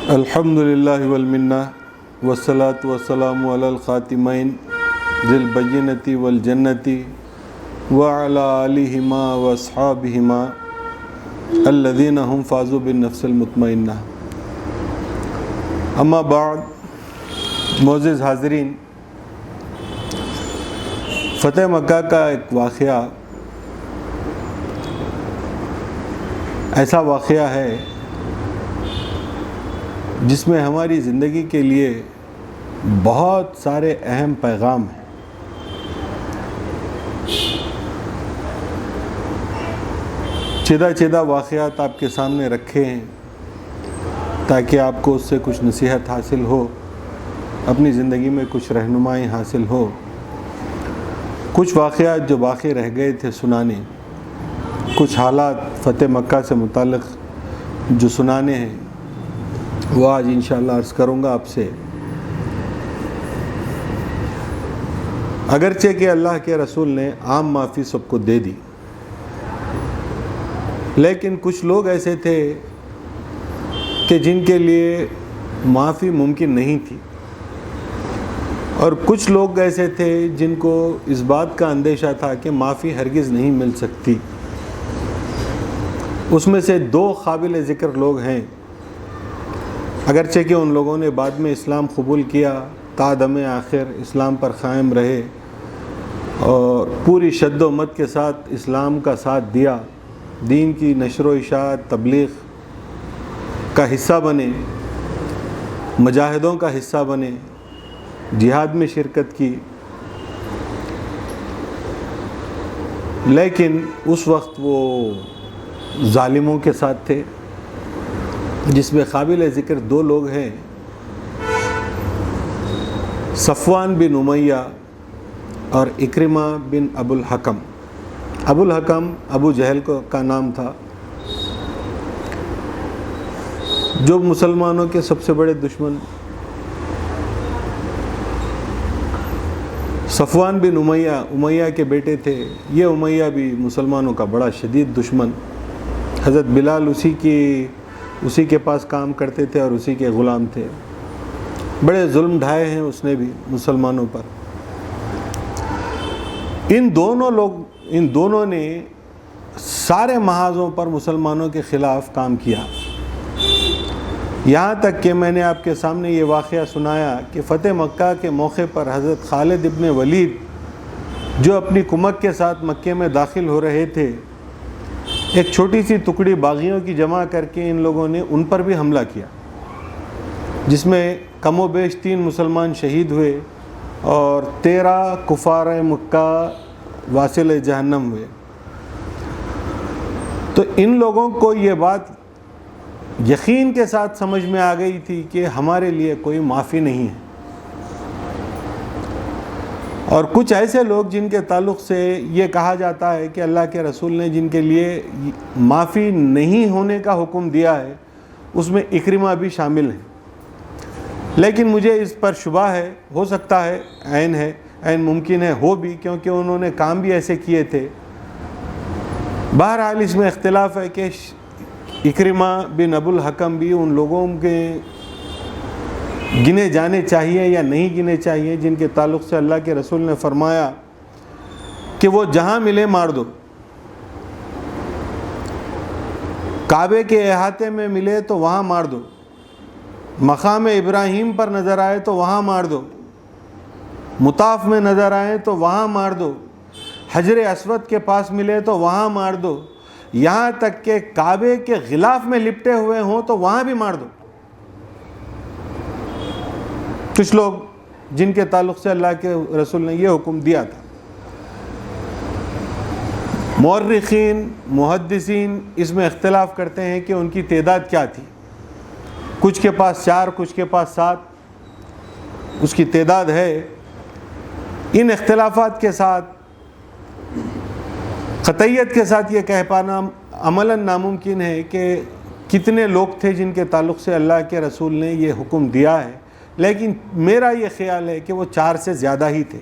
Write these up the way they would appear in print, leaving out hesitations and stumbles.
الحمدللہ والمنہ والصلاة والسلام علی الخاتمین ذی البینۃ والجنۃ وعلی آلہما واصحابہما الذین هم فازوا بالنفس المطمئنہ. اما بعد، معزز حاضرین، فتح مکہ کا ایک واقعہ ایسا واقعہ ہے جس میں ہماری زندگی کے لیے بہت سارے اہم پیغام ہیں. چیدہ واقعات آپ کے سامنے رکھے ہیں تاکہ آپ کو اس سے کچھ نصیحت حاصل ہو، اپنی زندگی میں کچھ رہنمائی حاصل ہو. کچھ واقعات جو باقی رہ گئے تھے سنانے، کچھ حالات فتح مکہ سے متعلق جو سنانے ہیں، وہ آج انشاءاللہ عرض کروں گا آپ سے. اگرچہ کہ اللہ کے رسول نے عام معافی سب کو دے دی، لیکن کچھ لوگ ایسے تھے کہ جن کے لیے معافی ممکن نہیں تھی، اور کچھ لوگ ایسے تھے جن کو اس بات کا اندیشہ تھا کہ معافی ہرگز نہیں مل سکتی. اس میں سے دو قابل ذکر لوگ ہیں. اگرچہ کہ ان لوگوں نے بعد میں اسلام قبول کیا، تا دم آخر اسلام پر قائم رہے اور پوری شد و مت کے ساتھ اسلام کا ساتھ دیا، دین کی نشر و اشاعت تبلیغ کا حصہ بنے، مجاہدوں کا حصہ بنے، جہاد میں شرکت کی. لیکن اس وقت وہ ظالموں کے ساتھ تھے، جس میں قابل ذکر دو لوگ ہیں، صفوان بن امیہ اور اکرمہ بن ابو الحکم. ابو الحکم ابو جہل کا نام تھا، جو مسلمانوں کے سب سے بڑے دشمن. صفوان بن امیہ کے بیٹے تھے. یہ امیہ بھی مسلمانوں کا بڑا شدید دشمن. حضرت بلال اسی کے پاس کام کرتے تھے اور اسی کے غلام تھے. بڑے ظلم ڈھائے ہیں اس نے بھی مسلمانوں پر. ان دونوں نے سارے محاذوں پر مسلمانوں کے خلاف کام کیا، یہاں تک کہ میں نے آپ کے سامنے یہ واقعہ سنایا کہ فتح مکہ کے موقع پر حضرت خالد ابن ولید جو اپنی کمک کے ساتھ مکے میں داخل ہو رہے تھے، ایک چھوٹی سی ٹکڑی باغیوں کی جمع کر کے ان لوگوں نے ان پر بھی حملہ کیا، جس میں کم و بیش 3 مسلمان شہید ہوئے اور 13 کفار مکہ واصل جہنم ہوئے. تو ان لوگوں کو یہ بات یقین کے ساتھ سمجھ میں آ گئی تھی کہ ہمارے لیے کوئی معافی نہیں ہے. اور کچھ ایسے لوگ جن کے تعلق سے یہ کہا جاتا ہے کہ اللہ کے رسول نے جن کے لیے معافی نہیں ہونے کا حکم دیا ہے، اس میں اکرمہ بھی شامل ہیں. لیکن مجھے اس پر شبہ ہے، ہو سکتا ہے عین ممکن ہے ہو بھی، کیونکہ انہوں نے کام بھی ایسے کیے تھے. بہرحال اس میں اختلاف ہے کہ اکرمہ بن ابو الحکم بھی ان لوگوں کے گنے جانے چاہیے یا نہیں گنے چاہیے جن کے تعلق سے اللہ کے رسول نے فرمایا کہ وہ جہاں ملے مار دو. کعبے کے احاطے میں ملے تو وہاں مار دو، مقام ابراہیم پر نظر آئے تو وہاں مار دو، مطاف میں نظر آئے تو وہاں مار دو، حجر اسود کے پاس ملے تو وہاں مار دو، یہاں تک کہ کعبے کے غلاف میں لپٹے ہوئے ہوں تو وہاں بھی مار دو. کچھ لوگ جن کے تعلق سے اللہ کے رسول نے یہ حکم دیا تھا. مورخین محدثین اس میں اختلاف کرتے ہیں کہ ان کی تعداد کیا تھی. کچھ کے پاس 4، کچھ کے پاس 7 اس کی تعداد ہے. ان اختلافات کے ساتھ قطعیت کے ساتھ یہ کہہ پانا عملاً ناممکن ہے کہ کتنے لوگ تھے جن کے تعلق سے اللہ کے رسول نے یہ حکم دیا ہے. لیکن میرا یہ خیال ہے کہ وہ 4 سے زیادہ ہی تھے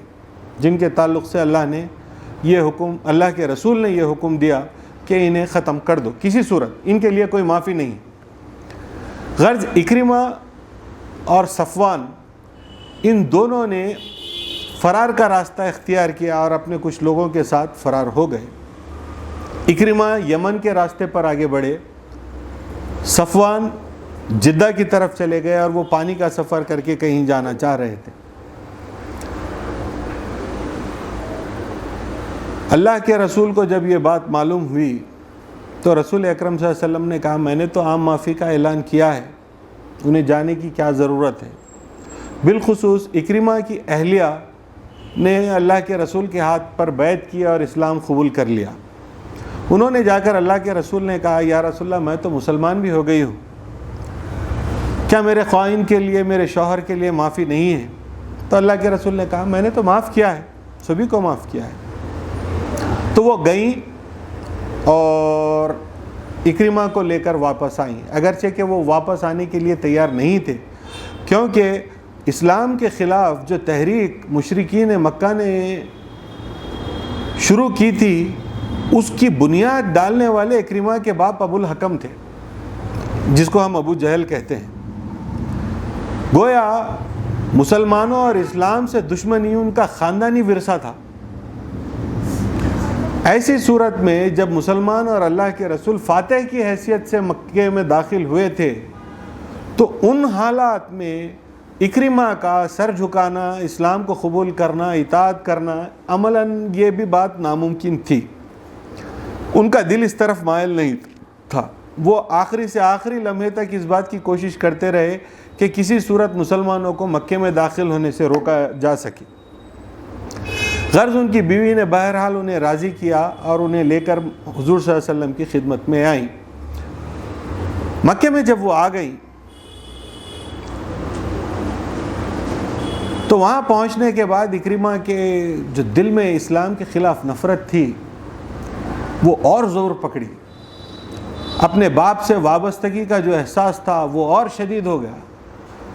جن کے تعلق سے اللہ کے رسول نے یہ حکم دیا کہ انہیں ختم کر دو، کسی صورت ان کے لیے کوئی معافی نہیں. غرض اکرمہ اور صفوان ان دونوں نے فرار کا راستہ اختیار کیا اور اپنے کچھ لوگوں کے ساتھ فرار ہو گئے۔ اکرمہ یمن کے راستے پر آگے بڑھے، صفوان جدہ کی طرف چلے گئے اور وہ پانی کا سفر کر کے کہیں جانا چاہ رہے تھے۔ اللہ کے رسول کو جب یہ بات معلوم ہوئی تو رسول اکرم صلی اللہ علیہ وسلم نے کہا میں نے تو عام معافی کا اعلان کیا ہے، انہیں جانے کی کیا ضرورت ہے۔ بالخصوص اکرمہ کی اہلیہ نے اللہ کے رسول کے ہاتھ پر بیعت کی اور اسلام قبول کر لیا۔ انہوں نے جا کر اللہ کے رسول نے کہا یا رسول اللہ میں تو مسلمان بھی ہو گئی ہوں، کیا میرے خائن کے لیے، میرے شوہر کے لیے معافی نہیں ہے؟ تو اللہ کے رسول نے کہا میں نے تو معاف کیا ہے، سبھی کو معاف کیا ہے۔ تو وہ گئیں اور اکرمہ کو لے کر واپس آئیں، اگرچہ کہ وہ واپس آنے کے لیے تیار نہیں تھے، کیونکہ اسلام کے خلاف جو تحریک مشرکین مکہ نے شروع کی تھی اس کی بنیاد ڈالنے والے اکرمہ کے باپ ابو الحکم تھے، جس کو ہم ابو جہل کہتے ہیں۔ گویا مسلمانوں اور اسلام سے دشمنی ان کا خاندانی ورثہ تھا۔ ایسی صورت میں جب مسلمان اور اللہ کے رسول فاتح کی حیثیت سے مکے میں داخل ہوئے تھے تو ان حالات میں اکرمہ کا سر جھکانا، اسلام کو قبول کرنا، اطاعت کرنا عملاً یہ بھی بات ناممکن تھی۔ ان کا دل اس طرف مائل نہیں تھا، وہ آخری سے آخری لمحے تک اس بات کی کوشش کرتے رہے کہ کسی صورت مسلمانوں کو مکے میں داخل ہونے سے روکا جا سکے۔ غرض ان کی بیوی نے بہرحال انہیں راضی کیا اور انہیں لے کر حضور صلی اللہ علیہ وسلم کی خدمت میں آئیں۔ مکے میں جب وہ آ گئی تو وہاں پہنچنے کے بعد اکرمہ کے جو دل میں اسلام کے خلاف نفرت تھی وہ اور زور پکڑی، اپنے باپ سے وابستگی کا جو احساس تھا وہ اور شدید ہو گیا،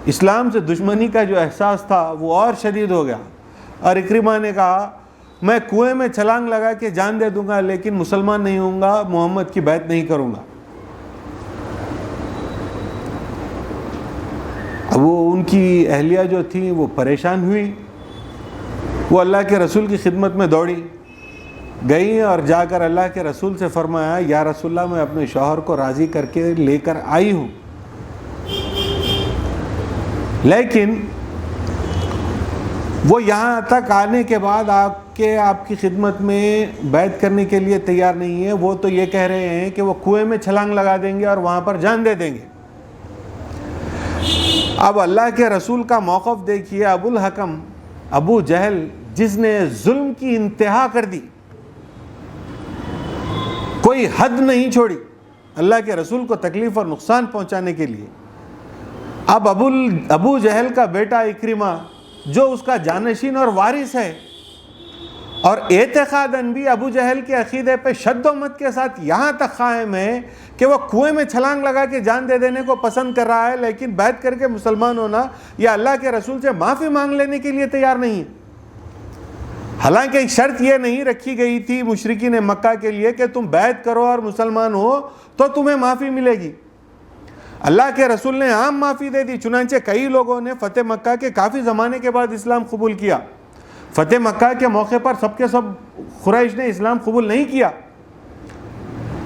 اسلام سے دشمنی کا جو احساس تھا وہ اور شدید ہو گیا، اور اکرمہ نے کہا میں کنویں میں چھلانگ لگا کے جان دے دوں گا لیکن مسلمان نہیں ہوں گا، محمد کی بیعت نہیں کروں گا۔ اب وہ ان کی اہلیہ جو تھی وہ پریشان ہوئی، وہ اللہ کے رسول کی خدمت میں دوڑی گئی اور جا کر اللہ کے رسول سے فرمایا یا رسول اللہ میں اپنے شوہر کو راضی کر کے لے کر آئی ہوں، لیکن وہ یہاں تک آنے کے بعد آپ کی خدمت میں بیعت کرنے کے لیے تیار نہیں ہے، وہ تو یہ کہہ رہے ہیں کہ وہ کنویں میں چھلانگ لگا دیں گے اور وہاں پر جان دے دیں گے۔ اب اللہ کے رسول کا موقف دیکھیے، ابو الحکم ابو جہل جس نے ظلم کی انتہا کر دی، کوئی حد نہیں چھوڑی اللہ کے رسول کو تکلیف اور نقصان پہنچانے کے لیے، اب ابو جہل کا بیٹا اکرمہ جو اس کا جانشین اور وارث ہے اور اعتقاداً بھی ابو جہل کے عقیدے پہ شد و مت کے ساتھ یہاں تک قائم ہے کہ وہ کنویں میں چھلانگ لگا کے جان دے دینے کو پسند کر رہا ہے، لیکن بیعت کر کے مسلمان ہونا یا اللہ کے رسول سے معافی مانگ لینے کے لیے تیار نہیں ہے۔ حالانکہ ایک شرط یہ نہیں رکھی گئی تھی مشرکین مکہ کے لیے کہ تم بیعت کرو اور مسلمان ہو تو تمہیں معافی ملے گی، اللہ کے رسول نے عام معافی دے دی۔ چنانچہ کئی لوگوں نے فتح مکہ کے کافی زمانے کے بعد اسلام قبول کیا۔ فتح مکہ کے موقع پر سب کے سب قریش نے اسلام قبول نہیں کیا،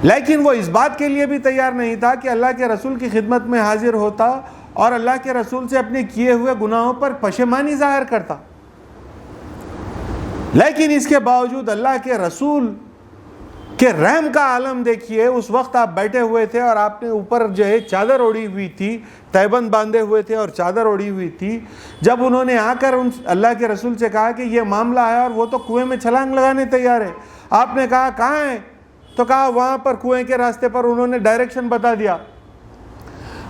لیکن وہ اس بات کے لیے بھی تیار نہیں تھا کہ اللہ کے رسول کی خدمت میں حاضر ہوتا اور اللہ کے رسول سے اپنے کیے ہوئے گناہوں پر پشیمانی ظاہر کرتا۔ لیکن اس کے باوجود اللہ کے رسول کہ رحم کا عالم دیکھیے، اس وقت آپ بیٹھے ہوئے تھے اور آپ نے اوپر جو ہے چادر اوڑھی ہوئی تھی، تہبند باندھے ہوئے تھے اور چادر اوڑھی ہوئی تھی۔ جب انہوں نے آ کر اللہ کے رسول سے کہا کہ یہ معاملہ ہے اور وہ تو کنویں میں چھلانگ لگانے تیار ہے، آپ نے کہا کہاں ہے؟ تو کہا وہاں پر کنویں کے راستے پر، انہوں نے ڈائریکشن بتا دیا۔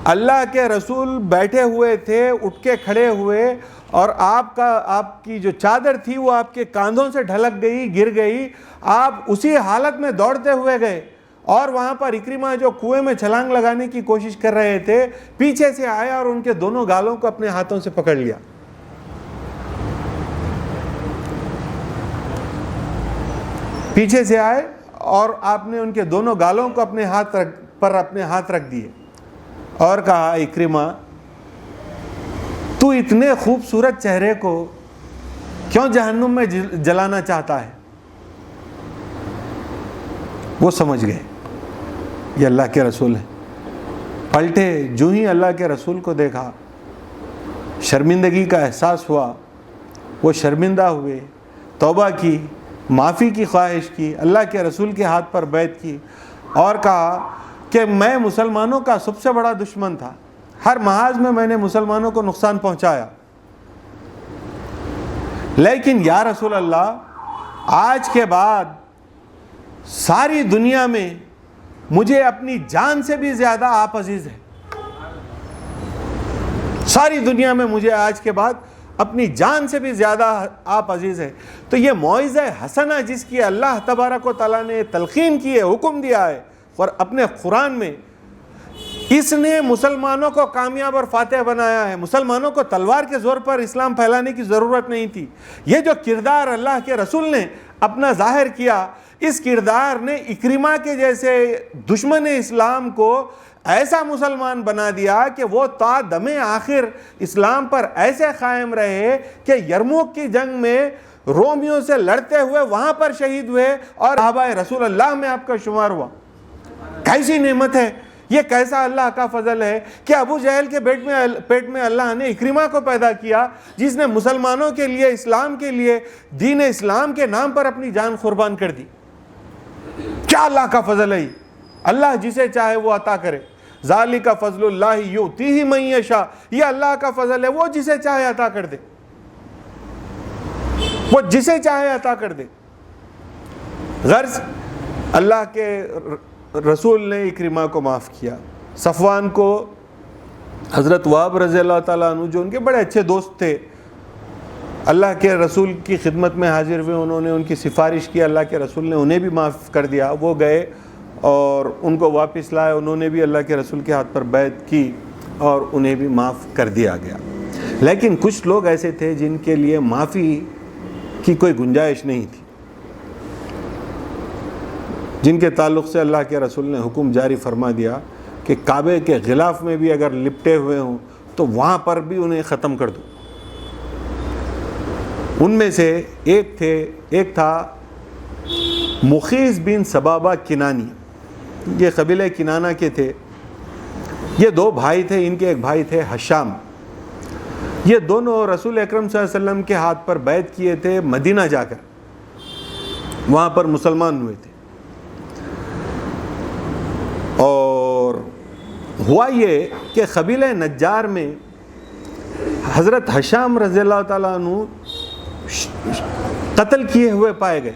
اللہ کے رسول بیٹھے ہوئے تھے، اٹھ کے کھڑے ہوئے اور آپ کی جو چادر تھی وہ آپ کے کاندھوں سے ڈھلک گئی، گر گئی، آپ اسی حالت میں دوڑتے ہوئے گئے اور وہاں پر اکرمہ جو کنویں میں چھلانگ لگانے کی کوشش کر رہے تھے پیچھے سے آیا اور ان کے دونوں گالوں کو اپنے ہاتھوں سے پکڑ لیا۔ پیچھے سے آئے اور آپ نے ان کے دونوں گالوں کو اپنے ہاتھ رکھ دیے اور کہا اکرمہ تو اتنے خوبصورت چہرے کو کیوں جہنم میں جلانا چاہتا ہے؟ وہ سمجھ گئے یہ اللہ کے رسول ہیں. پلٹے، جو ہی اللہ کے رسول کو دیکھا شرمندگی کا احساس ہوا، وہ شرمندہ ہوئے، توبہ کی، معافی کی خواہش کی، اللہ کے رسول کے ہاتھ پر بیعت کی اور کہا کہ میں مسلمانوں کا سب سے بڑا دشمن تھا، ہر محاذ میں نے مسلمانوں کو نقصان پہنچایا، لیکن یا رسول اللہ آج کے بعد ساری دنیا میں مجھے اپنی جان سے بھی زیادہ آپ عزیز ہیں. ساری دنیا میں مجھے آج کے بعد اپنی جان سے بھی زیادہ آپ عزیز ہیں. تو یہ موعظہ حسنہ جس کی اللہ تبارک و تعالیٰ نے تلقین کی ہے، حکم دیا ہے اور اپنے قرآن میں، اس نے مسلمانوں کو کامیاب اور فاتح بنایا ہے. مسلمانوں کو تلوار کے زور پر اسلام پھیلانے کی ضرورت نہیں تھی. یہ جو کردار اللہ کے رسول نے اپنا ظاہر کیا، اس کردار نے اکرمہ کے جیسے دشمن اسلام کو ایسا مسلمان بنا دیا کہ وہ تا دم آخر اسلام پر ایسے قائم رہے کہ یرموک کی جنگ میں رومیوں سے لڑتے ہوئے وہاں پر شہید ہوئے اور صحابہ رسول اللہ میں آپ کا شمار ہوا. کیسی نعمت ہے یہ، کیسا اللہ کا فضل ہے کہ ابو جہل کے پیٹ میں اللہ نے اکرمہ کو پیدا کیا، جس نے مسلمانوں کے لیے، اسلام کے لیے، دین اسلام کے نام پر اپنی جان قربان کر دی. کیا اللہ کا فضل ہے! اللہ جسے چاہے وہ عطا کرے. ذالک فضل اللہ یؤتیہ من یشاء، یہ اللہ کا فضل ہے، وہ جسے چاہے عطا کر دے، وہ جسے چاہے عطا کر دے. غرض اللہ کے رسول نے اکرمہ کو معاف کیا. صفوان کو حضرت وہب رضی اللہ تعالیٰ عنہ جو ان کے بڑے اچھے دوست تھے، اللہ کے رسول کی خدمت میں حاضر ہوئے، انہوں نے ان کی سفارش کی، اللہ کے رسول نے انہیں بھی معاف کر دیا. وہ گئے اور ان کو واپس لائے، انہوں نے بھی اللہ کے رسول کے ہاتھ پر بیعت کی اور انہیں بھی معاف کر دیا گیا. لیکن کچھ لوگ ایسے تھے جن کے لیے معافی کی کوئی گنجائش نہیں تھی، جن کے تعلق سے اللہ کے رسول نے حکم جاری فرما دیا کہ کعبے کے غلاف میں بھی اگر لپٹے ہوئے ہوں تو وہاں پر بھی انہیں ختم کر دو. ان میں سے ایک تھا مخیز بن سبابہ کنانی. یہ قبیلہ کنانہ کے تھے. یہ دو بھائی تھے، ان کے ایک بھائی تھے حشام. یہ دونوں رسول اکرم صلی اللہ علیہ وسلم کے ہاتھ پر بیعت کیے تھے مدینہ جا کر، وہاں پر مسلمان ہوئے تھے. اور ہوا یہ کہ قبیلہ نجار میں حضرت حشام رضی اللہ تعالیٰ عنہ قتل کیے ہوئے پائے گئے.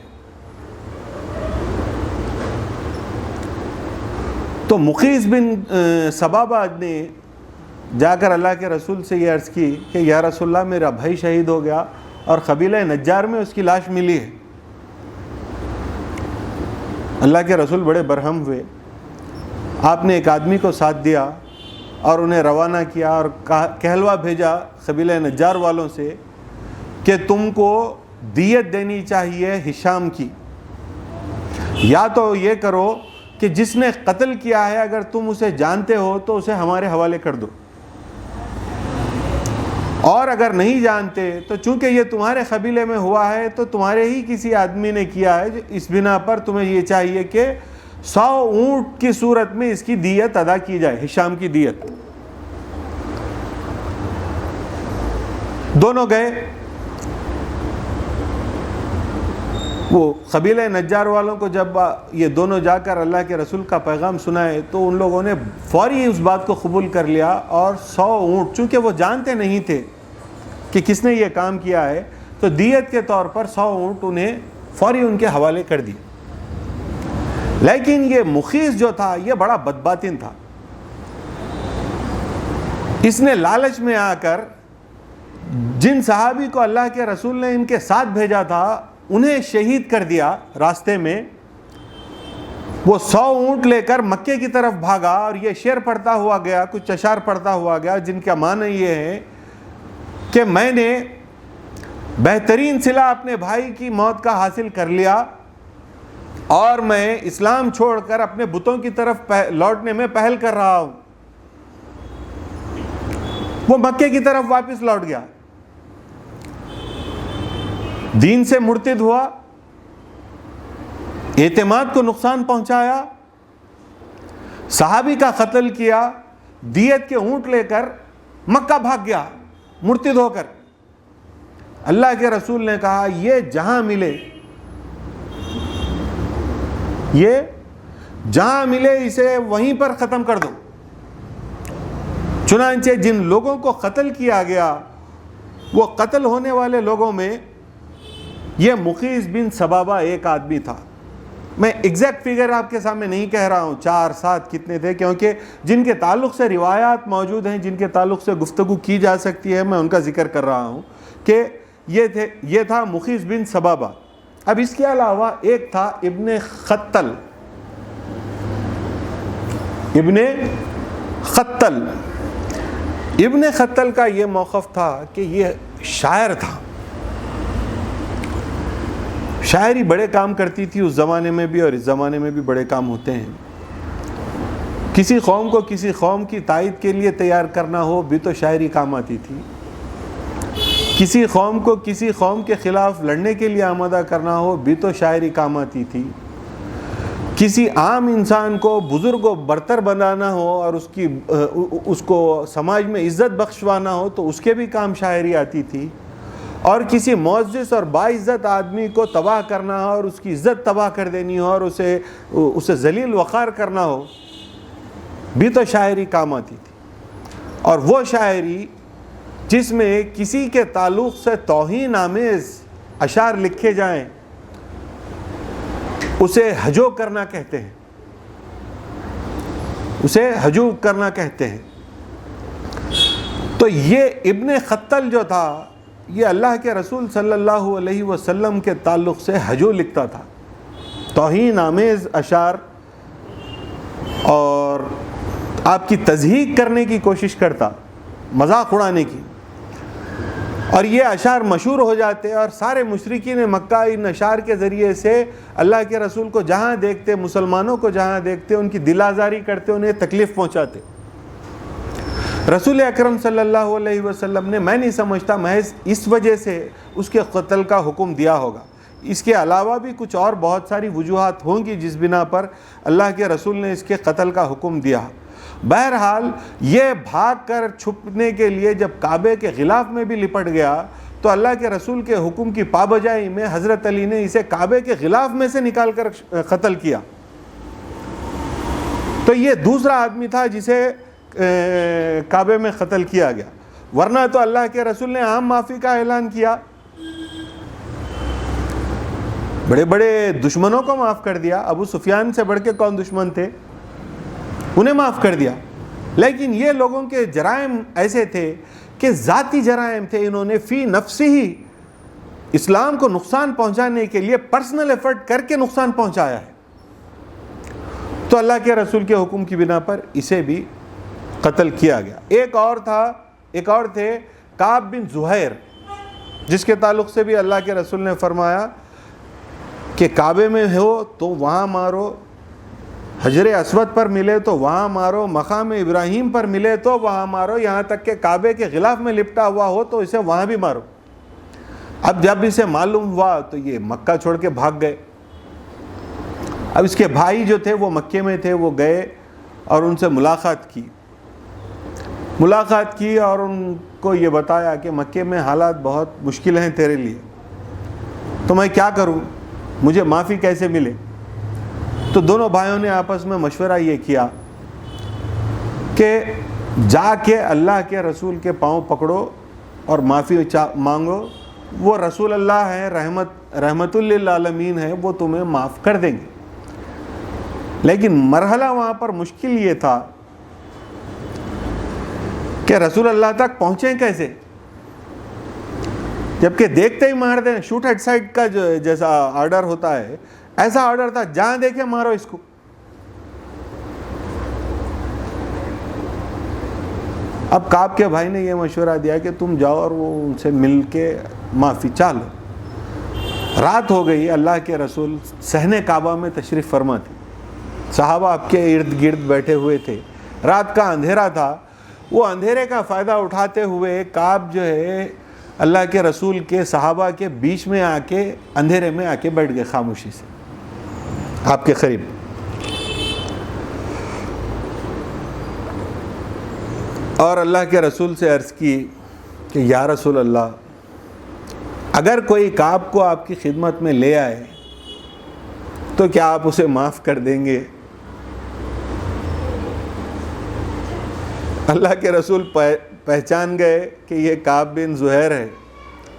تو مخیز بن سبابہ نے جا کر اللہ کے رسول سے یہ عرض کی کہ یا رسول اللہ میرا بھائی شہید ہو گیا اور قبیلہ نجار میں اس کی لاش ملی ہے. اللہ کے رسول بڑے برہم ہوئے. آپ نے ایک آدمی کو ساتھ دیا اور انہیں روانہ کیا اور کہلوا بھیجا قبیلہ نجار والوں سے کہ تم کو دیت دینی چاہیے حشام کی. یا تو یہ کرو کہ جس نے قتل کیا ہے اگر تم اسے جانتے ہو تو اسے ہمارے حوالے کر دو، اور اگر نہیں جانتے تو چونکہ یہ تمہارے قبیلے میں ہوا ہے تو تمہارے ہی کسی آدمی نے کیا ہے، اس بنا پر تمہیں یہ چاہیے کہ 100 اونٹ کی صورت میں اس کی دیت ادا کی جائے، حشام کی دیت. دونوں گئے. وہ قبیلہ نجار والوں کو جب یہ دونوں جا کر اللہ کے رسول کا پیغام سنائے تو ان لوگوں نے فوری اس بات کو قبول کر لیا اور 100 اونٹ، چونکہ وہ جانتے نہیں تھے کہ کس نے یہ کام کیا ہے، تو دیت کے طور پر 100 اونٹ انہیں فوری ان کے حوالے کر دیے. لیکن یہ مخیز جو تھا یہ بڑا بدباطن تھا. اس نے لالچ میں آ کر جن صحابی کو اللہ کے رسول نے ان کے ساتھ بھیجا تھا انہیں شہید کر دیا راستے میں. وہ 100 اونٹ لے کر مکے کی طرف بھاگا اور یہ شعر پڑھتا ہوا گیا، کچھ اشعار پڑھتا ہوا گیا جن کا معنی یہ ہے کہ میں نے بہترین صلہ اپنے بھائی کی موت کا حاصل کر لیا اور میں اسلام چھوڑ کر اپنے بتوں کی طرف لوٹنے میں پہل کر رہا ہوں. وہ مکے کی طرف واپس لوٹ گیا، دین سے مرتد ہوا، اعتماد کو نقصان پہنچایا، صحابی کا قتل کیا، دیت کے اونٹ لے کر مکہ بھاگ گیا مرتد ہو کر۔ اللہ کے رسول نے کہا یہ جہاں ملے، یہ جہاں ملے اسے وہیں پر ختم کر دو۔ چنانچہ جن لوگوں کو قتل کیا گیا وہ قتل ہونے والے لوگوں میں یہ مقیس بن ثبابہ ایک آدمی تھا۔ میں ایگزیکٹ فگر آپ کے سامنے نہیں کہہ رہا ہوں 4 7 کتنے تھے، کیونکہ جن کے تعلق سے روایات موجود ہیں، جن کے تعلق سے گفتگو کی جا سکتی ہے، میں ان کا ذکر کر رہا ہوں کہ یہ تھا مقیس بن ثبابہ۔ اب اس کے علاوہ ایک تھا ابن خطل۔ ابن خطل کا یہ موقف تھا کہ یہ شاعر تھا، شاعری بڑے کام کرتی تھی اس زمانے میں بھی، اور اس زمانے میں بھی بڑے کام ہوتے ہیں۔ کسی قوم کو کسی قوم کی تائید کے لیے تیار کرنا ہو بھی تو شاعری کام آتی تھی، کسی قوم کو کسی قوم کے خلاف لڑنے کے لیے آمادہ کرنا ہو بھی تو شاعری کام آتی تھی، کسی عام انسان کو بزرگ و برتر بنانا ہو اور اس کو سماج میں عزت بخشوانا ہو تو اس کے بھی کام شاعری آتی تھی، اور کسی معزز اور باعزت آدمی کو تباہ کرنا ہو اور اس کی عزت تباہ کر دینی ہو اور اسے ذلیل وقار کرنا ہو بھی تو شاعری کام آتی تھی۔ اور وہ شاعری جس میں کسی کے تعلق سے توہین آمیز اشعار لکھے جائیں اسے ہجو کرنا کہتے ہیں، اسے ہجو کرنا کہتے ہیں۔ تو یہ ابن خطل جو تھا یہ اللہ کے رسول صلی اللہ علیہ وسلم کے تعلق سے ہجو لکھتا تھا، توہین آمیز اشعار، اور آپ کی تضحیک کرنے کی کوشش کرتا، مذاق اڑانے کی، اور یہ اشعار مشہور ہو جاتے اور سارے مشرکین مکہ ان اشعار کے ذریعے سے اللہ کے رسول کو جہاں دیکھتے، مسلمانوں کو جہاں دیکھتے ان کی دل آزاری کرتے، انہیں تکلیف پہنچاتے۔ رسول اکرم صلی اللہ علیہ وسلم نے، میں نہیں سمجھتا محض اس وجہ سے اس کے قتل کا حکم دیا ہوگا، اس کے علاوہ بھی کچھ اور بہت ساری وجوہات ہوں گی جس بنا پر اللہ کے رسول نے اس کے قتل کا حکم دیا۔ بہرحال یہ بھاگ کر چھپنے کے لیے جب کعبے کے غلاف میں بھی لپٹ گیا تو اللہ کے رسول کے حکم کی پابجائی میں حضرت علی نے اسے کعبے کے غلاف میں سے نکال کر قتل کیا۔ تو یہ دوسرا آدمی تھا جسے کعبے میں قتل کیا گیا، ورنہ تو اللہ کے رسول نے عام معافی کا اعلان کیا، بڑے بڑے دشمنوں کو معاف کر دیا، ابو سفیان سے بڑھ کے کون دشمن تھے انہیں معاف کر دیا۔ لیکن یہ لوگوں کے جرائم ایسے تھے کہ ذاتی جرائم تھے، انہوں نے فی نفسی ہی اسلام کو نقصان پہنچانے کے لیے پرسنل ایفرٹ کر کے نقصان پہنچایا ہے۔ تو اللہ کے رسول کے حکم کی بنا پر اسے بھی قتل کیا گیا۔ ایک اور تھے کعب بن زہیر، جس کے تعلق سے بھی اللہ کے رسول نے فرمایا کہ کعبے میں ہو تو وہاں مارو، حجر اسود پر ملے تو وہاں مارو، مقام ابراہیم پر ملے تو وہاں مارو، یہاں تک کہ کعبے کے غلاف میں لپٹا ہوا ہو تو اسے وہاں بھی مارو۔ اب جب اسے معلوم ہوا تو یہ مکہ چھوڑ کے بھاگ گئے۔ اب اس کے بھائی جو تھے وہ مکے میں تھے، وہ گئے اور ان سے ملاقات کی اور ان کو یہ بتایا کہ مکے میں حالات بہت مشکل ہیں تیرے لیے، تو میں کیا کروں، مجھے معافی کیسے ملے؟ تو دونوں بھائیوں نے آپس میں مشورہ یہ کیا کہ جا کے اللہ کے رسول کے پاؤں پکڑو اور معافی مانگو، وہ رسول اللہ ہیں، رحمت للعالمین ہیں، وہ تمہیں معاف کر دیں گے۔ لیکن مرحلہ وہاں پر مشکل یہ تھا کہ رسول اللہ تک پہنچیں کیسے، جبکہ دیکھتے ہی مار دیں، شوٹ ہیڈ سائڈ کا جیسا آرڈر ہوتا ہے ایسا آرڈر تھا، جہاں دیکھے مارو اس کو۔ اب کعب کے بھائی نے یہ مشورہ دیا کہ تم جاؤ اور وہ ان سے مل کے معافی چاہ لو۔ رات ہو گئی، اللہ کے رسول صحن کعبہ میں تشریف فرما تھے، صحابہ آپ کے ارد گرد بیٹھے ہوئے تھے، رات کا اندھیرا تھا، وہ اندھیرے کا فائدہ اٹھاتے ہوئے کعب جو ہے اللہ کے رسول کے صحابہ کے بیچ میں آ کے اندھیرے میں آ کے بیٹھ گئے خاموشی سے آپ کے قریب. اور اللہ کے رسول سے عرض کی کہ یا رسول اللہ، اگر کوئی کعب کو آپ کی خدمت میں لے آئے تو کیا آپ اسے معاف کر دیں گے؟ اللہ کے رسول پہچان گئے کہ یہ کعب بن زہیر ہے.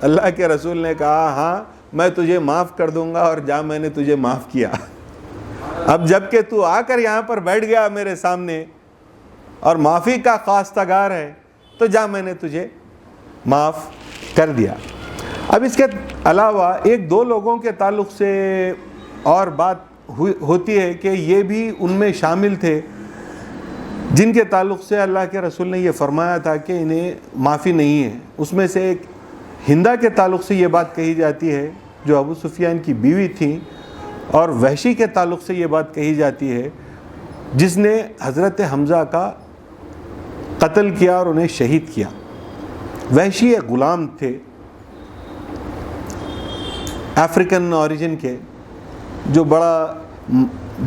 اللہ کے رسول نے کہا ہاں میں تجھے معاف کر دوں گا، اور جا میں نے تجھے معاف کیا. اب جب کہ تو آ کر یہاں پر بیٹھ گیا میرے سامنے اور معافی کا خواستگار ہے تو جا میں نے تجھے معاف کر دیا. اب اس کے علاوہ ایک دو لوگوں کے تعلق سے اور بات ہوتی ہے کہ یہ بھی ان میں شامل تھے جن کے تعلق سے اللہ کے رسول نے یہ فرمایا تھا کہ انہیں معافی نہیں ہے. اس میں سے ایک ہندا کے تعلق سے یہ بات کہی جاتی ہے جو ابو سفیان کی بیوی تھیں، اور وحشی کے تعلق سے یہ بات کہی جاتی ہے جس نے حضرت حمزہ کا قتل کیا اور انہیں شہید کیا. وحشی ایک غلام تھے افریقن اوریجن کے، جو بڑا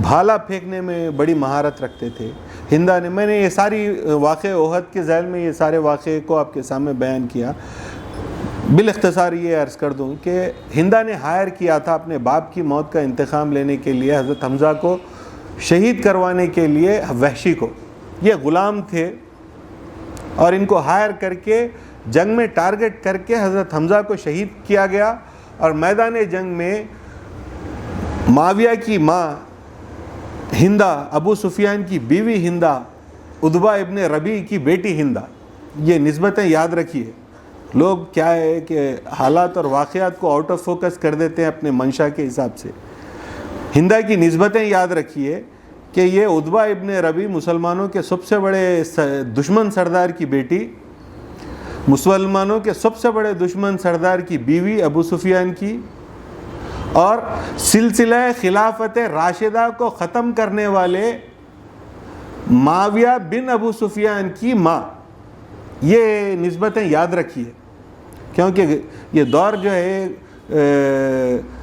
بھالا پھینکنے میں بڑی مہارت رکھتے تھے. ہندا نے، میں نے یہ ساری واقعے احد کے ذیل میں یہ سارے واقعے کو آپ کے سامنے بیان کیا. بالاختصار یہ عرض کر دوں کہ ہندا نے ہائر کیا تھا اپنے باپ کی موت کا انتقام لینے کے لیے، حضرت حمزہ کو شہید کروانے کے لیے وحشی کو. یہ غلام تھے اور ان کو ہائر کر کے جنگ میں ٹارگٹ کر کے حضرت حمزہ کو شہید کیا گیا. اور میدان جنگ میں معاویہ کی ماں ہندا، ابو سفیان کی بیوی ہندا، عتبہ ابن ربیع کی بیٹی ہندا. یہ نسبتیں یاد رکھیے. لوگ کیا ہے کہ حالات اور واقعات کو آؤٹ آف فوکس کر دیتے ہیں اپنے منشا کے حساب سے. ہندا کی نسبتیں یاد رکھیے کہ یہ عتبہ ابن ربیع مسلمانوں کے سب سے بڑے دشمن سردار کی بیٹی، مسلمانوں کے سب سے بڑے دشمن سردار کی بیوی ابو سفیان کی، اور سلسلہ خلافت راشدہ کو ختم کرنے والے معاویہ بن ابو سفیان کی ماں. یہ نسبتیں یاد رکھیے کیونکہ یہ دور جو ہے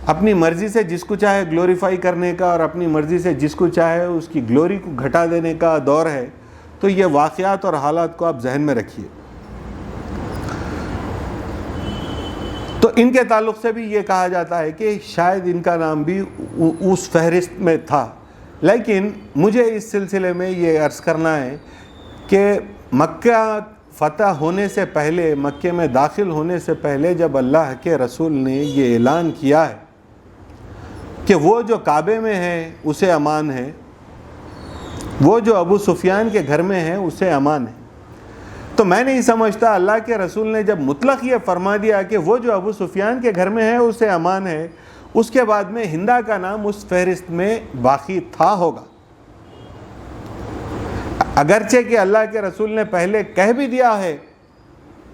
اپنی مرضی سے جس کو چاہے گلوریفائی کرنے کا اور اپنی مرضی سے جس کو چاہے اس کی گلوری کو گھٹا دینے کا دور ہے. تو یہ واقعات اور حالات کو آپ ذہن میں رکھیے. تو ان کے تعلق سے بھی یہ کہا جاتا ہے کہ شاید ان کا نام بھی اس فہرست میں تھا. لیکن مجھے اس سلسلے میں یہ عرض کرنا ہے کہ مکہ فتح ہونے سے پہلے، مکے میں داخل ہونے سے پہلے جب اللہ کے رسول نے یہ اعلان کیا ہے کہ وہ جو کعبے میں ہے اسے امان ہے، وہ جو ابو سفیان کے گھر میں ہے اسے امان ہے، تو میں نہیں سمجھتا اللہ کے رسول نے جب مطلق یہ فرما دیا کہ وہ جو ابو سفیان کے گھر میں ہے اسے امان ہے، اس کے بعد میں ہندا کا نام اس فہرست میں باقی تھا ہوگا. اگرچہ کہ اللہ کے رسول نے پہلے کہہ بھی دیا ہے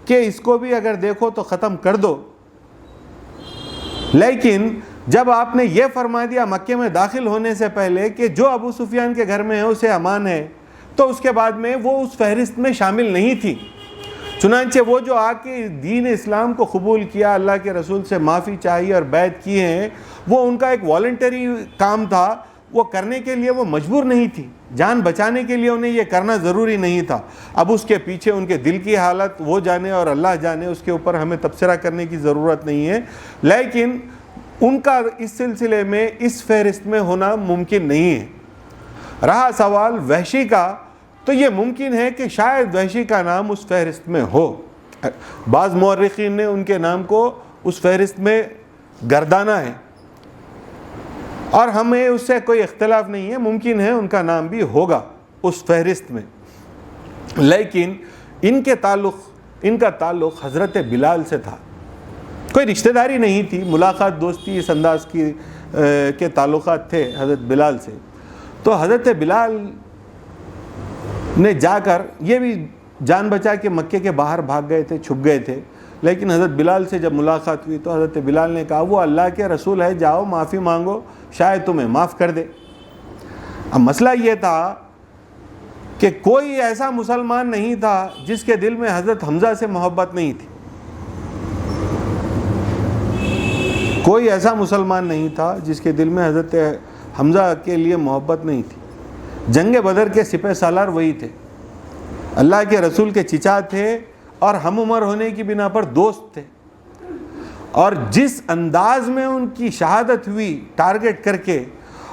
کہ اس کو بھی اگر دیکھو تو ختم کر دو، لیکن جب آپ نے یہ فرما دیا مکے میں داخل ہونے سے پہلے کہ جو ابو سفیان کے گھر میں ہے اسے امان ہے، تو اس کے بعد میں وہ اس فہرست میں شامل نہیں تھی. چنانچہ وہ جو آ کے دین اسلام کو قبول کیا، اللہ کے رسول سے معافی چاہی اور بیعت کیے ہیں، وہ ان کا ایک والنٹری کام تھا. وہ کرنے کے لیے وہ مجبور نہیں تھی، جان بچانے کے لیے انہیں یہ کرنا ضروری نہیں تھا. اب اس کے پیچھے ان کے دل کی حالت وہ جانے اور اللہ جانے، اس کے اوپر ہمیں تبصرہ کرنے کی ضرورت نہیں ہے. لیکن ان کا اس سلسلے میں اس فہرست میں ہونا ممکن نہیں ہے. رہا سوال وحشی کا، تو یہ ممکن ہے کہ شاید وحشی کا نام اس فہرست میں ہو. بعض مورخین نے ان کے نام کو اس فہرست میں گردانا ہے اور ہمیں اس سے کوئی اختلاف نہیں ہے، ممکن ہے ان کا نام بھی ہوگا اس فہرست میں. لیکن ان کا تعلق حضرت بلال سے تھا، کوئی رشتہ داری نہیں تھی، ملاقات دوستی اس انداز کی کے تعلقات تھے حضرت بلال سے. تو حضرت بلال نے جا کر، یہ بھی جان بچا کہ مکے کے باہر بھاگ گئے تھے، چھپ گئے تھے، لیکن حضرت بلال سے جب ملاقات ہوئی تو حضرت بلال نے کہا وہ اللہ کے رسول ہے، جاؤ معافی مانگو، شاید تمہیں معاف کر دے. اب مسئلہ یہ تھا کہ کوئی ایسا مسلمان نہیں تھا جس کے دل میں حضرت حمزہ سے محبت نہیں تھی. کوئی ایسا مسلمان نہیں تھا جس کے دل میں حضرت حمزہ کے لیے محبت نہیں تھی. جنگ بدر کے سپہ سالار وہی تھے, اللہ کے رسول کے چچا تھے اور ہم عمر ہونے کی بنا پر دوست تھے, اور جس انداز میں ان کی شہادت ہوئی ٹارگٹ کر کے,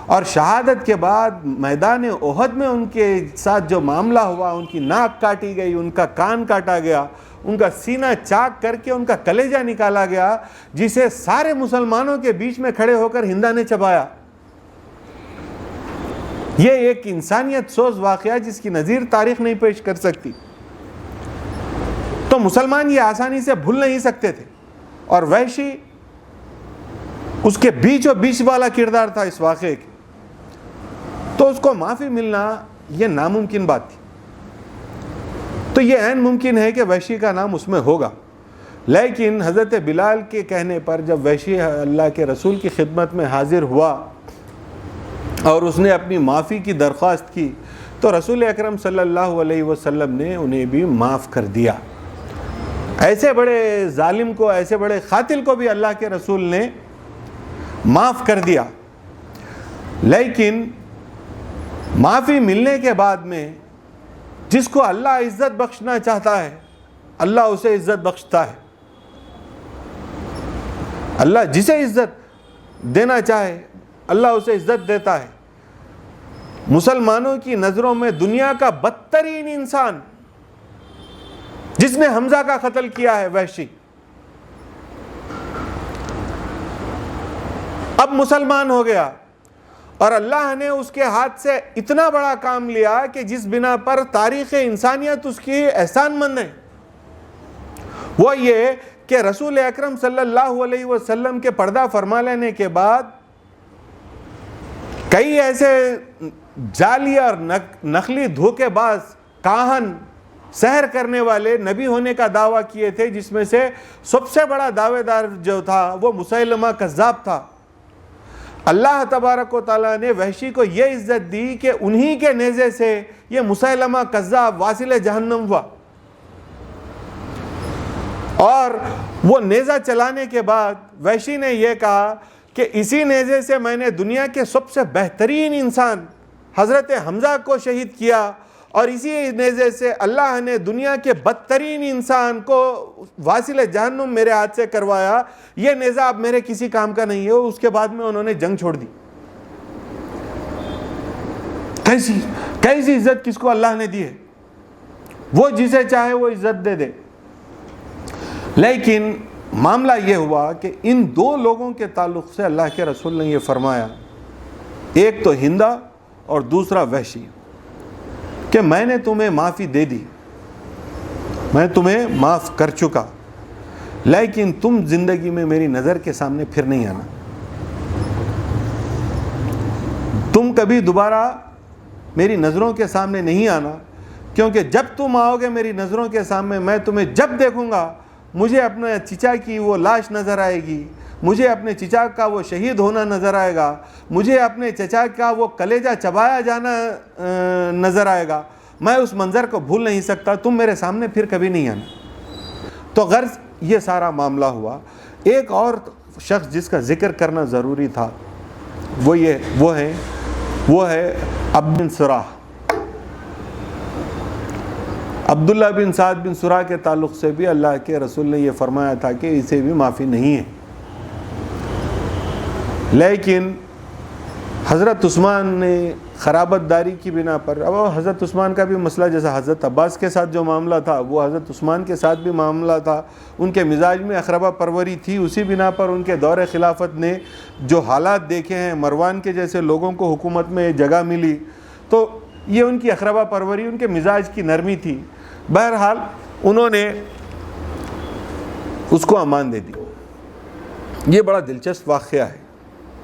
اور شہادت کے بعد میدان احد میں ان کے ساتھ جو معاملہ ہوا, ان کی ناک کاٹی گئی, ان کا کان کاٹا گیا, ان کا سینہ چاک کر کے ان کا کلیجہ نکالا گیا, جسے سارے مسلمانوں کے بیچ میں کھڑے ہو کر ہندا نے چبایا. یہ ایک انسانیت سوز واقعہ جس کی نظیر تاریخ نہیں پیش کر سکتی. تو مسلمان یہ آسانی سے بھول نہیں سکتے تھے, اور وحشی اس کے بیچ و بیچ والا کردار تھا اس واقعے کے, تو اس کو معافی ملنا یہ ناممکن بات تھی. تو یہ عین ممکن ہے کہ وحشی کا نام اس میں ہوگا, لیکن حضرت بلال کے کہنے پر جب وحشی اللہ کے رسول کی خدمت میں حاضر ہوا اور اس نے اپنی معافی کی درخواست کی, تو رسول اکرم صلی اللہ علیہ وسلم نے انہیں بھی معاف کر دیا. ایسے بڑے ظالم کو, ایسے بڑے قاتل کو بھی اللہ کے رسول نے معاف کر دیا. لیکن معافی ملنے کے بعد میں جس کو اللہ عزت بخشنا چاہتا ہے اللہ اسے عزت بخشتا ہے. اللہ جسے عزت دینا چاہے اللہ اسے عزت دیتا ہے. مسلمانوں کی نظروں میں دنیا کا بدترین انسان جس نے حمزہ کا قتل کیا ہے وحشی, اب مسلمان ہو گیا, اور اللہ نے اس کے ہاتھ سے اتنا بڑا کام لیا کہ جس بنا پر تاریخ انسانیت اس کی احسان مند ہے. وہ یہ کہ رسول اکرم صلی اللہ علیہ وسلم کے پردہ فرما لینے کے بعد کئی ایسے جعلی اور نقلی دھوکے باز, کاہن, سحر کرنے والے نبی ہونے کا دعویٰ کیے تھے, جس میں سے سب سے بڑا دعوے دار جو تھا وہ مسیلمہ کذاب تھا. اللہ تبارک و تعالیٰ نے وحشی کو یہ عزت دی کہ انہی کے نیزے سے یہ مسیلمہ کذاب واصل جہنم ہوا, اور وہ نیزہ چلانے کے بعد وحشی نے یہ کہا کہ اسی نیزے سے میں نے دنیا کے سب سے بہترین انسان حضرت حمزہ کو شہید کیا, اور اسی نیزے سے اللہ نے دنیا کے بدترین انسان کو واصل جہنم میرے ہاتھ سے کروایا. یہ نیزہ اب میرے کسی کام کا نہیں ہے. اس کے بعد میں انہوں نے جنگ چھوڑ دی. کیسی عزت کس کو اللہ نے دی ہے, وہ جسے چاہے وہ عزت دے دے. لیکن معاملہ یہ ہوا کہ ان دو لوگوں کے تعلق سے اللہ کے رسول نے یہ فرمایا, ایک تو ہندا اور دوسرا وحشی, کہ میں نے تمہیں معافی دے دی, میں تمہیں معاف کر چکا, لیکن تم زندگی میں میری نظر کے سامنے پھر نہیں آنا. تم کبھی دوبارہ میری نظروں کے سامنے نہیں آنا, کیونکہ جب تم آؤ گے میری نظروں کے سامنے میں تمہیں جب دیکھوں گا مجھے اپنے چچا کی وہ لاش نظر آئے گی, مجھے اپنے چچا کا وہ شہید ہونا نظر آئے گا, مجھے اپنے چچا کا وہ کلیجہ چبایا جانا نظر آئے گا. میں اس منظر کو بھول نہیں سکتا, تم میرے سامنے پھر کبھی نہیں آنا. تو غرض یہ سارا معاملہ ہوا. ایک اور شخص جس کا ذکر کرنا ضروری تھا وہ ہے عبد بن سراح. عبداللہ بن سعد بن سراح کے تعلق سے بھی اللہ کے رسول نے یہ فرمایا تھا کہ اسے بھی معافی نہیں ہے. لیکن حضرت عثمان نے خرابت داری کی بنا پر, اب حضرت عثمان کا بھی مسئلہ جیسا حضرت عباس کے ساتھ جو معاملہ تھا وہ حضرت عثمان کے ساتھ بھی معاملہ تھا. ان کے مزاج میں اخربہ پروری تھی, اسی بنا پر ان کے دور خلافت نے جو حالات دیکھے ہیں, مروان کے جیسے لوگوں کو حکومت میں جگہ ملی, تو یہ ان کی اخربہ پروری, ان کے مزاج کی نرمی تھی. بہرحال انہوں نے اس کو امان دے دی. یہ بڑا دلچسپ واقعہ ہے.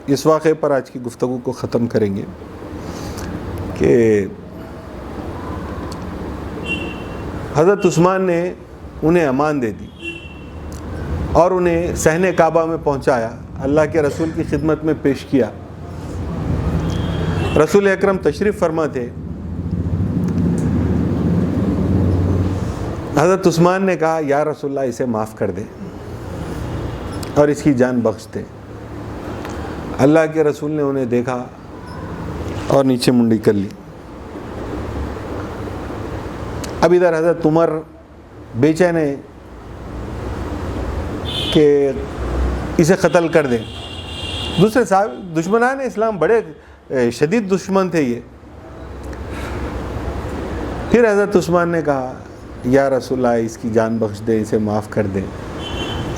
اس واقعے پر آج کی گفتگو کو ختم کریں گے کہ حضرت عثمان نے انہیں امان دے دی اور انہیں صحن کعبہ میں پہنچایا, اللہ کے رسول کی خدمت میں پیش کیا. رسول اکرم تشریف فرما تھے. حضرت عثمان نے کہا یا رسول اللہ اسے معاف کر دے اور اس کی جان بخش دے. اللہ کے رسول نے انہیں دیکھا اور نیچے منڈی کر لی. اب ادھر حضرت عمر بے چین ہے کہ اسے قتل کر دیں. دوسرے صاحب دشمنان اسلام بڑے شدید دشمن تھے یہ. پھر حضرت عثمان نے کہا یا رسول اللہ اس کی جان بخش دے, اسے معاف کر دیں.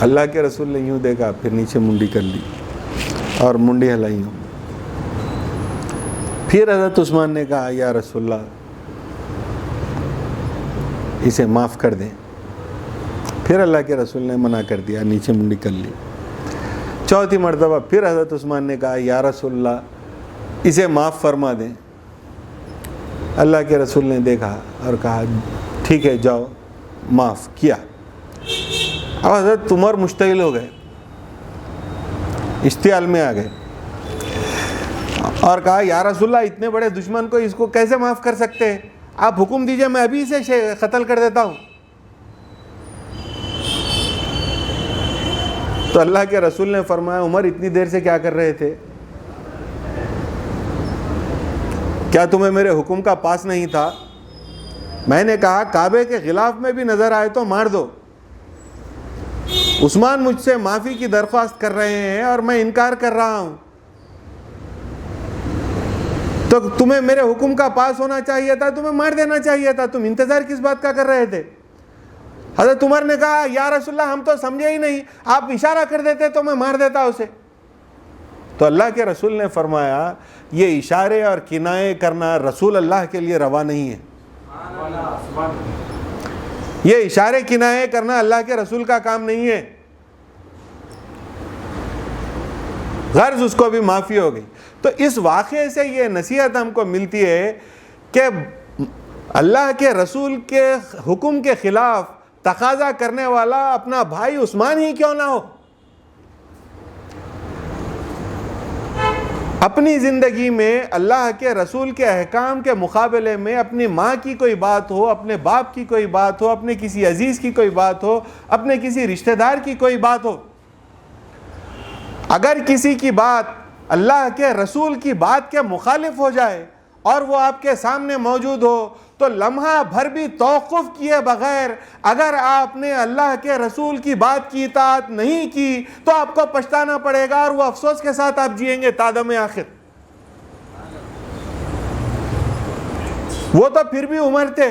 اللہ کے رسول نے یوں دیکھا, پھر نیچے منڈی کر لی اور منڈی ہلائی. پھر حضرت عثمان نے کہا یا رسول اللہ اسے معاف کر دیں. پھر اللہ کے رسول نے منع کر دیا, نیچے منڈی کر لی. چوتھی مرتبہ پھر حضرت عثمان نے کہا یا رسول اللہ اسے معاف فرما دیں. اللہ کے رسول نے دیکھا اور کہا ٹھیک ہے جاؤ, معاف کیا. اب حضرت عمر مشتعل ہو گئے, اشتعال میں آ گئے اور کہا یا رسول اللہ اتنے بڑے دشمن کو اس کو کیسے معاف کر سکتے ہیں؟ آپ حکم دیجئے میں ابھی اسے قتل کر دیتا ہوں. تو اللہ کے رسول نے فرمایا عمر اتنی دیر سے کیا کر رہے تھے؟ کیا تمہیں میرے حکم کا پاس نہیں تھا؟ میں نے کہا کعبے کے غلاف میں بھی نظر آئے تو مار دو. عثمان مجھ سے معافی کی درخواست کر رہے ہیں اور میں انکار کر رہا ہوں, تو تمہیں میرے حکم کا پاس ہونا چاہیے تھا, تمہیں مار دینا چاہیے تھا. تم انتظار کس بات کا کر رہے تھے؟ حضرت عمر نے کہا یا رسول اللہ ہم تو سمجھے ہی نہیں, آپ اشارہ کر دیتے تو میں مار دیتا اسے. تو اللہ کے رسول نے فرمایا یہ اشارے اور کنایے کرنا رسول اللہ کے لیے روا نہیں ہے. یہ اشارے کنایے کرنا اللہ کے رسول کا کام نہیں ہے. غرض اس کو بھی معافی ہو گئی. تو اس واقعے سے یہ نصیحت ہم کو ملتی ہے کہ اللہ کے رسول کے حکم کے خلاف تقاضا کرنے والا اپنا بھائی عثمان ہی کیوں نہ ہو, اپنی زندگی میں اللہ کے رسول کے احکام کے مقابلے میں اپنی ماں کی کوئی بات ہو, اپنے باپ کی کوئی بات ہو, اپنے کسی عزیز کی کوئی بات ہو, اپنے کسی رشتہ دار کی کوئی بات ہو, اگر کسی کی بات اللہ کے رسول کی بات کے مخالف ہو جائے اور وہ آپ کے سامنے موجود ہو تو لمحہ بھر بھی توقف کیے بغیر اگر آپ نے اللہ کے رسول کی بات کی اطاعت نہیں کی تو آپ کو پچھتانا پڑے گا اور وہ افسوس کے ساتھ آپ جئیں گے تا دم آخر. وہ تو پھر بھی عمر تھے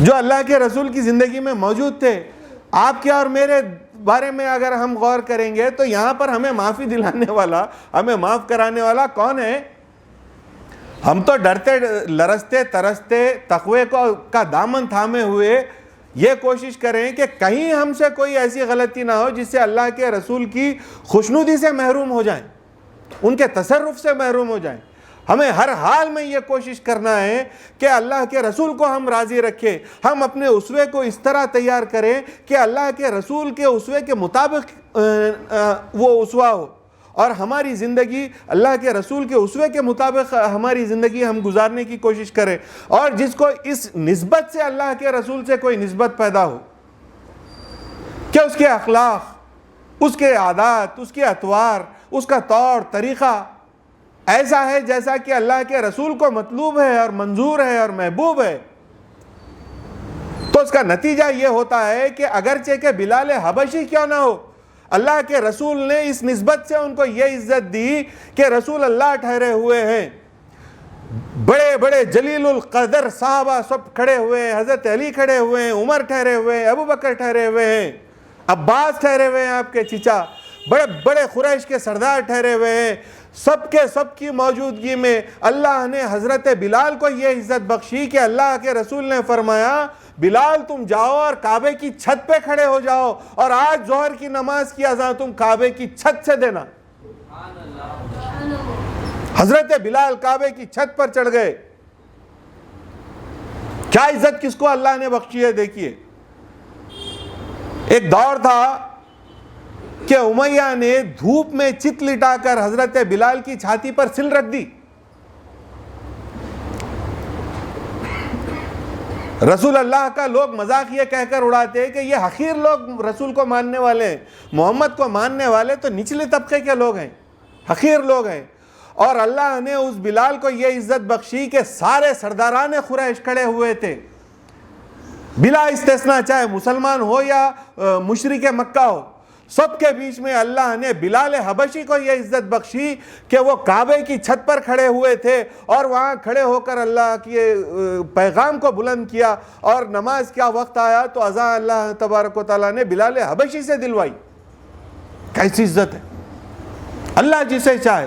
جو اللہ کے رسول کی زندگی میں موجود تھے. آپ کے اور میرے بارے میں اگر ہم غور کریں گے تو یہاں پر ہمیں معافی دلانے والا, ہمیں معاف کرانے والا کون ہے؟ ہم تو ڈرتے لرزتے ترستے تقوی کا دامن تھامے ہوئے یہ کوشش کریں کہ کہیں ہم سے کوئی ایسی غلطی نہ ہو جس سے اللہ کے رسول کی خوشنودی سے محروم ہو جائیں, ان کے تصرف سے محروم ہو جائیں. ہمیں ہر حال میں یہ کوشش کرنا ہے کہ اللہ کے رسول کو ہم راضی رکھیں. ہم اپنے اسوے کو اس طرح تیار کریں کہ اللہ کے رسول کے اسوے کے مطابق وہ اسوہ ہو اور ہماری زندگی اللہ کے رسول کے اسوے کے مطابق ہماری زندگی ہم گزارنے کی کوشش کریں. اور جس کو اس نسبت سے اللہ کے رسول سے کوئی نسبت پیدا ہو کہ اس کے اخلاق, اس کے عادات, اس کے اطوار, اس کا طور طریقہ ایسا ہے جیسا کہ اللہ کے رسول کو مطلوب ہے اور منظور ہے اور محبوب ہے, تو اس کا نتیجہ یہ ہوتا ہے کہ اگرچہ کہ بلال حبشی کیوں نہ ہو, اللہ کے رسول نے اس نسبت سے ان کو یہ عزت دی کہ رسول اللہ ٹھہرے ہوئے ہیں. بڑے بڑے جلیل القدر صحابہ سب کھڑے ہوئے ہیں, حضرت علی کھڑے ہوئے ہیں, عمر ٹھہرے ہوئے ہیں, ابو بکر ٹھہرے ہوئے ہیں, عباس ٹھہرے ہوئے ہیں آپ کے چچا, بڑے بڑے قریش کے سردار ٹھہرے ہوئے ہیں. سب کے سب کی موجودگی میں اللہ نے حضرت بلال کو یہ عزت بخشی کہ اللہ کے رسول نے فرمایا بلال تم جاؤ اور کعبے کی چھت پہ کھڑے ہو جاؤ اور آج ظہر کی نماز کی اذان تم کعبے کی چھت سے دینا. حضرت بلال کعبے کی چھت پر چڑھ گئے. کیا عزت کس کو اللہ نے بخشی ہے. دیکھیے ایک دور تھا کہ امیہ نے دھوپ میں چت لٹا کر حضرت بلال کی چھاتی پر سل رکھ دی. رسول اللہ کا لوگ مذاق یہ کہہ کر اڑاتے ہیں کہ یہ حقیر لوگ رسول کو ماننے والے ہیں، محمد کو ماننے والے تو نچلے طبقے کے لوگ ہیں، حقیر لوگ ہیں. اور اللہ نے اس بلال کو یہ عزت بخشی کہ سارے سرداران قریش کھڑے ہوئے تھے بلا استثناء، چاہے مسلمان ہو یا مشرک مکہ ہو، سب کے بیچ میں اللہ نے بلال حبشی کو یہ عزت بخشی کہ وہ کعبے کی چھت پر کھڑے ہوئے تھے اور وہاں کھڑے ہو کر اللہ کے پیغام کو بلند کیا، اور نماز کا وقت آیا تو اذان اللہ تبارک و تعالیٰ نے بلال حبشی سے دلوائی. کیسی عزت ہے! اللہ جسے چاہے،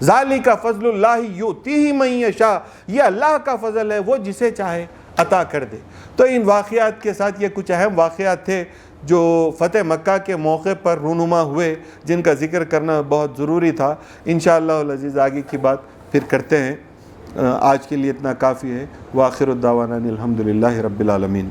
ذالک فضل اللہ یؤتیہ من یشاء، یہ اللہ کا فضل ہے، وہ جسے چاہے عطا کر دے. تو ان واقعات کے ساتھ یہ کچھ اہم واقعات تھے جو فتح مکہ کے موقع پر رونما ہوئے، جن کا ذکر کرنا بہت ضروری تھا. انشاءاللہ العزیز آگے کی بات پھر کرتے ہیں. آج کے لیے اتنا کافی ہے. وآخر الدعوانا الحمدللہ رب العالمین.